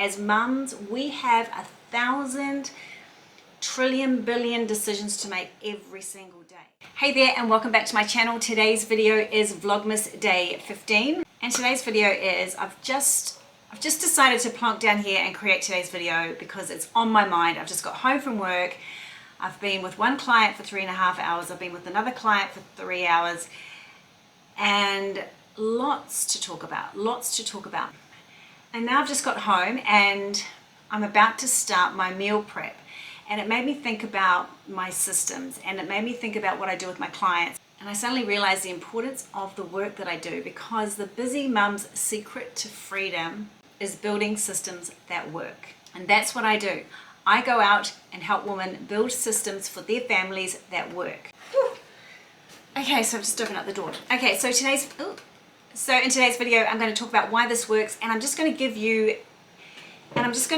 as mums, we have 1,000 trillion billion decisions to make every single day. Hey there, and welcome back to my channel. Today's video is Vlogmas day 15, and today's video is I've just decided to plonk down here and create today's video because it's on my mind. I've just got home from work. I've been with one client for 3.5 hours. I've been with another client for 3 hours, and lots to talk about. And now I've just got home and I'm about to start my meal prep. And it made me think about my systems, and it made me think about what I do with my clients. And I suddenly realized the importance of the work that I do, because the busy mum's secret to freedom is building systems that work. And that's what I do. I go out and help women build systems for their families that work. Whew. Okay, so I've just opened up the door. Okay, so in today's video, I'm going to talk about why this works, and I'm just going to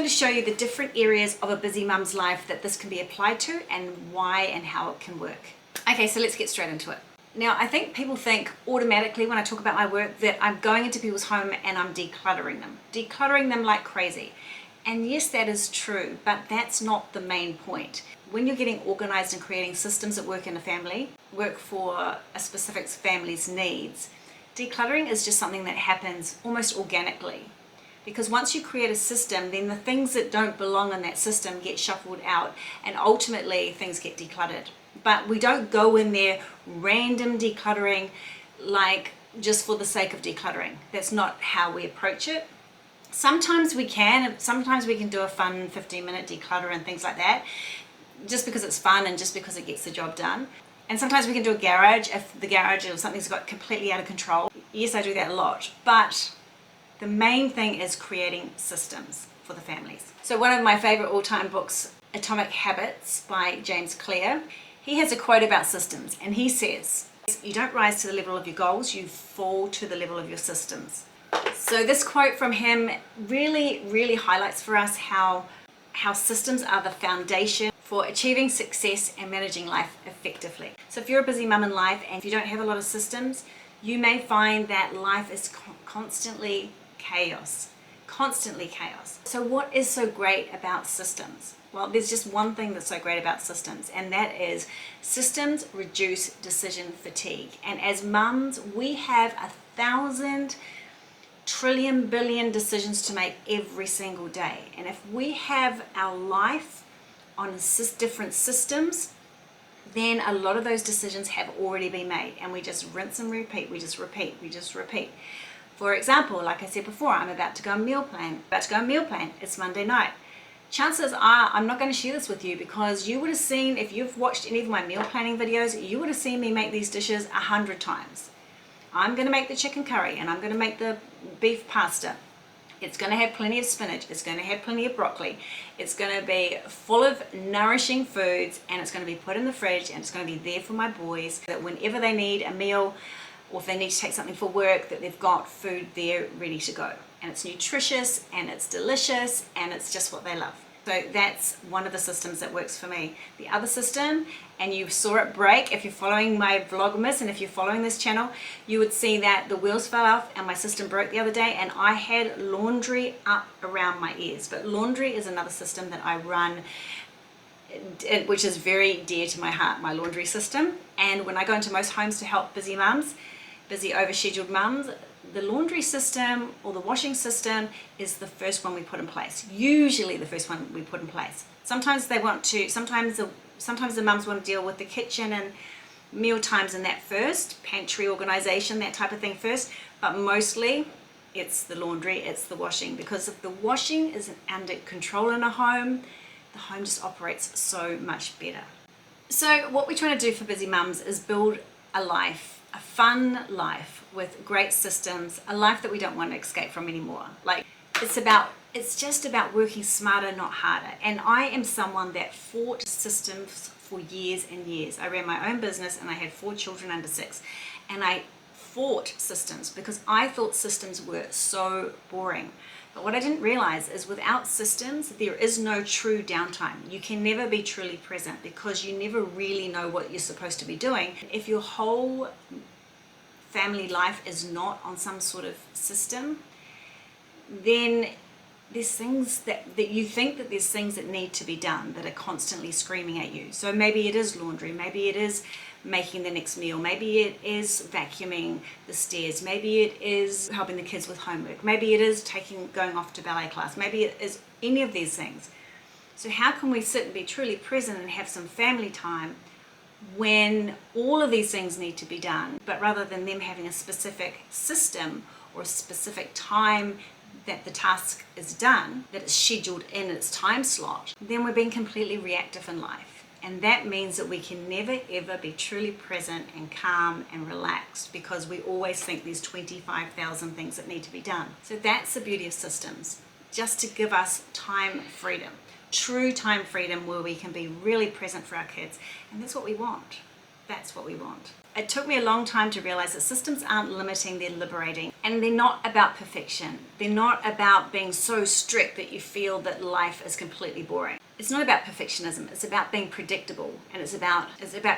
show you the different areas of a busy mum's life that this can be applied to, and why and how it can work. Okay, so let's get straight into it. Now, I think people think automatically when I talk about my work that I'm going into people's home and I'm decluttering them like crazy. And yes, that is true, but that's not the main point. When you're getting organized and creating systems that work in a family, work for a specific family's needs, decluttering is just something that happens almost organically. Because once you create a system, then the things that don't belong in that system get shuffled out, and ultimately things get decluttered. But we don't go in there random decluttering, like just for the sake of decluttering. That's not how we approach it. Sometimes we can do a fun 15-minute declutter and things like that, just because it's fun and just because it gets the job done. And sometimes we can do a garage if the garage or something's got completely out of control. Yes, I do that a lot, but the main thing is creating systems for the families. So one of my favorite all-time books, Atomic Habits by James Clear, he has a quote about systems, and he says, "You don't rise to the level of your goals, you fall to the level of your systems." So this quote from him really highlights for us how systems are the foundation for achieving success and managing life effectively. So if you're a busy mum in life and if you don't have a lot of systems, you may find that life is constantly chaos. So what is so great about systems? Well, there's just one thing that's so great about systems, and that is systems reduce decision fatigue. And as mums, we have 1,000 trillion billion decisions to make every single day. And if we have our life on different systems, then a lot of those decisions have already been made, and we just rinse and repeat. We just repeat. For example, like I said before, I'm about to go on meal plan. It's Monday night. Chances are I'm not going to share this with you, because you would have seen, if you've watched any of my meal planning videos, you would have seen me make these dishes 100 times. I'm going to make the chicken curry, and I'm going to make the beef pasta. It's going to have plenty of spinach. It's going to have plenty of broccoli. It's going to be full of nourishing foods, and it's going to be put in the fridge, and it's going to be there for my boys, that whenever they need a meal or if they need to take something for work, that they've got food there ready to go. And it's nutritious, and it's delicious, and it's just what they love. So that's one of the systems that works for me. The other system, and you saw it break if you're following my Vlogmas, and if you're following this channel, you would see that the wheels fell off and my system broke the other day, and I had laundry up around my ears. But laundry is another system that I run, which is very dear to my heart, my laundry system. And when I go into most homes to help busy overscheduled mums, the laundry system or the washing system is the first one we put in place. Usually the first one we put in place. Sometimes the mums want to deal with the kitchen and meal times and that first, pantry organization, that type of thing first, but mostly it's the laundry, it's the washing, because if the washing is under control in a home, the home just operates so much better. So what we're trying to do for busy mums is build a life, a fun life with great systems, a life that we don't want to escape from anymore. Like, it's just about working smarter, not harder. And I am someone that fought systems for years and years. I ran my own business, and I had 4 children under 6, and I fought systems because I thought systems were so boring. But what I didn't realize is without systems, there is no true downtime. You can never be truly present, because you never really know what you're supposed to be doing. If your whole family life is not on some sort of system, then there's things that you think that there's things that need to be done that are constantly screaming at you. So maybe it is laundry, maybe it is making the next meal, maybe it is vacuuming the stairs, maybe it is helping the kids with homework, maybe it is going off to ballet class, maybe it is any of these things. So how can we sit and be truly present and have some family time when all of these things need to be done, but rather than them having a specific system or a specific time that the task is done, that it's scheduled in its time slot, then we're being completely reactive in life. And that means that we can never ever be truly present and calm and relaxed, because we always think there's 25,000 things that need to be done. So that's the beauty of systems, just to give us time freedom, true time freedom, where we can be really present for our kids. And that's what we want. That's what we want. It took me a long time to realize that systems aren't limiting, they're liberating. And they're not about perfection. They're not about being so strict that you feel that life is completely boring. It's not about perfectionism. It's about being predictable. And it's about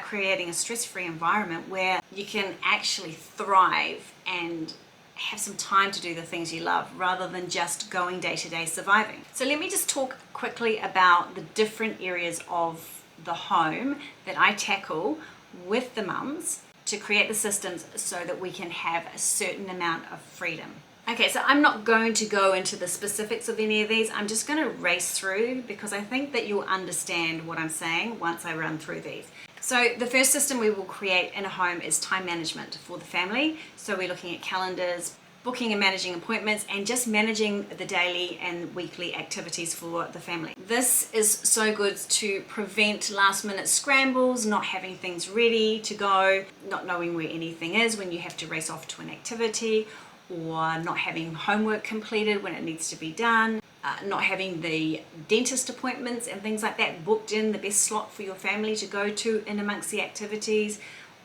creating a stress-free environment where you can actually thrive and have some time to do the things you love, rather than just going day to day surviving. So let me just talk quickly about the different areas of the home that I tackle with the mums to create the systems so that we can have a certain amount of freedom. Okay, so I'm not going to go into the specifics of any of these. I'm just going to race through, because I think that you'll understand what I'm saying once I run through these. So the first system we will create in a home is time management for the family. So we're looking at calendars, booking and managing appointments, and just managing the daily and weekly activities for the family. This is so good to prevent last minute scrambles, not having things ready to go, not knowing where anything is when you have to race off to an activity, or not having homework completed when it needs to be done, not having the dentist appointments and things like that booked in the best slot for your family to go to in amongst the activities,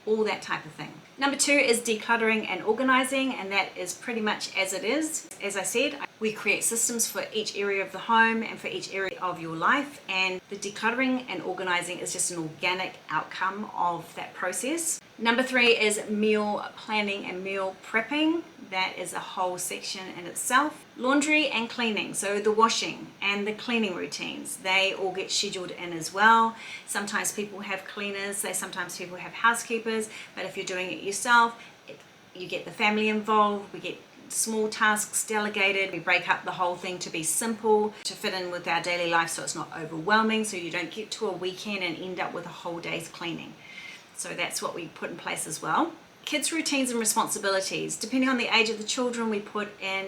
all that type of thing. Number 2 is decluttering and organizing, and that is pretty much as it is. As I said, we create systems for each area of the home and for each area of your life, and the decluttering and organizing is just an organic outcome of that process. Number 3 is meal planning and meal prepping. That is a whole section in itself. Laundry and cleaning, so the washing and the cleaning routines, they all get scheduled in as well. Sometimes people have cleaners, sometimes people have housekeepers, but if you're doing it yourself, you get the family involved, we get small tasks delegated, we break up the whole thing to be simple, to fit in with our daily life so it's not overwhelming, so you don't get to a weekend and end up with a whole day's cleaning. So that's what we put in place as well. Kids' routines and responsibilities. Depending on the age of the children, we put in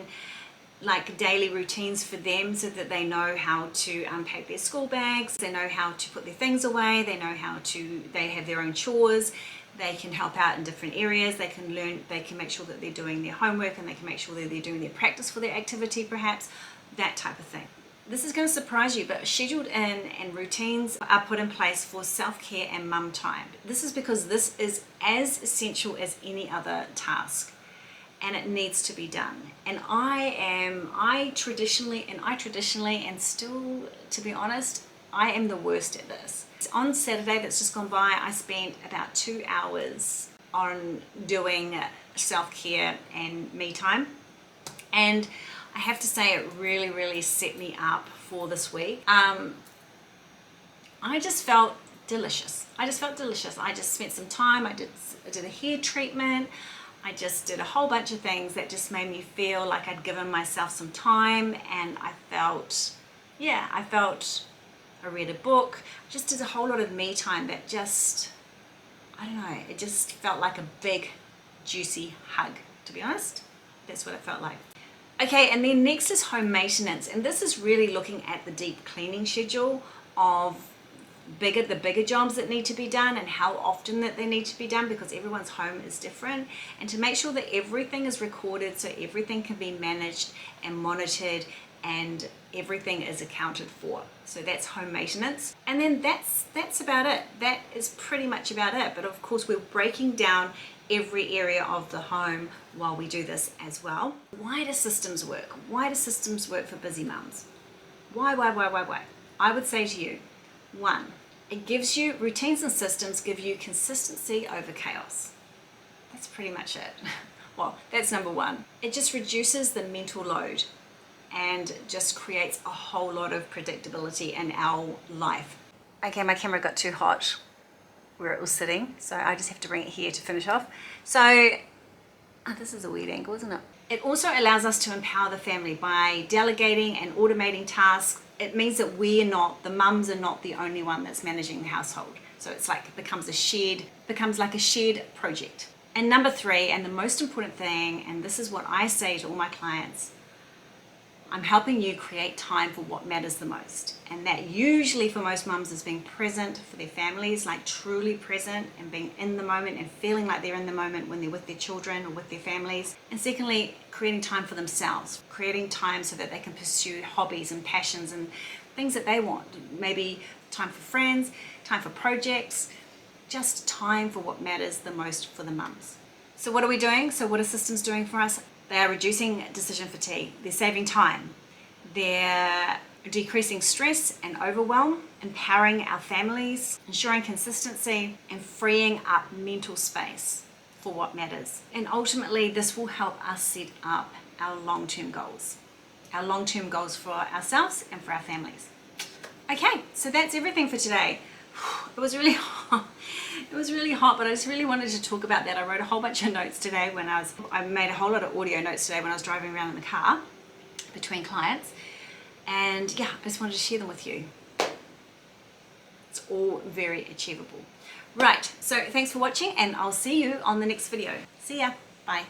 like daily routines for them so that they know how to unpack their school bags, they know how to put their things away, they have their own chores, they can help out in different areas, they can make sure that they're doing their homework, and they can make sure that they're doing their practice for their activity perhaps, that type of thing. This is going to surprise you, but scheduled in and routines are put in place for self-care and mum time. This is because this is as essential as any other task, and it needs to be done. And I traditionally, and still, to be honest, I am the worst at this. On Saturday that's just gone by, I spent about 2 hours on doing self-care and me time. And I have to say it really, really set me up for this week. I just felt delicious. I just spent some time. I did a hair treatment. I just did a whole bunch of things that just made me feel like I'd given myself some time, and I read a book. I just did a whole lot of me time that just, I don't know, it just felt like a big, juicy hug, to be honest. That's what it felt like. Okay, and then next is home maintenance, and this is really looking at the deep cleaning schedule of the bigger jobs that need to be done and how often that they need to be done, because everyone's home is different, and to make sure that everything is recorded so everything can be managed and monitored and everything is accounted for. So that's home maintenance. And then that's about it. That is pretty much about it. But of course we're breaking down every area of the home while we do this as well. Why do systems work? Why do systems work for busy mums? Why? I would say to you, 1, it gives you, routines and systems give you consistency over chaos. That's pretty much it. Well, that's number 1. It just reduces the mental load and just creates a whole lot of predictability in our life. Okay, my camera got too hot where it was sitting, so I just have to bring it here to finish off. So, this is a weird angle, isn't it? It also allows us to empower the family by delegating and automating tasks. It means that the mums are not the only one that's managing the household. So it's like it becomes like a shared project. And number 3, and the most important thing, and this is what I say to all my clients, I'm helping you create time for what matters the most. And that usually for most mums is being present for their families, like truly present and being in the moment and feeling like they're in the moment when they're with their children or with their families. And secondly, creating time for themselves, creating time so that they can pursue hobbies and passions and things that they want. Maybe time for friends, time for projects, just time for what matters the most for the mums. So what are we doing? So what are systems doing for us? They are reducing decision fatigue. They're saving time. They're decreasing stress and overwhelm, empowering our families, ensuring consistency, and freeing up mental space for what matters. And ultimately, this will help us set up our long-term goals for ourselves and for our families. Okay, so that's everything for today. It was really hot. It was really hot, but I just really wanted to talk about that. I wrote a whole bunch of notes today I made a whole lot of audio notes today when I was driving around in the car between clients. And yeah, I just wanted to share them with you. It's all very achievable. Right, so thanks for watching and I'll see you on the next video. See ya, bye.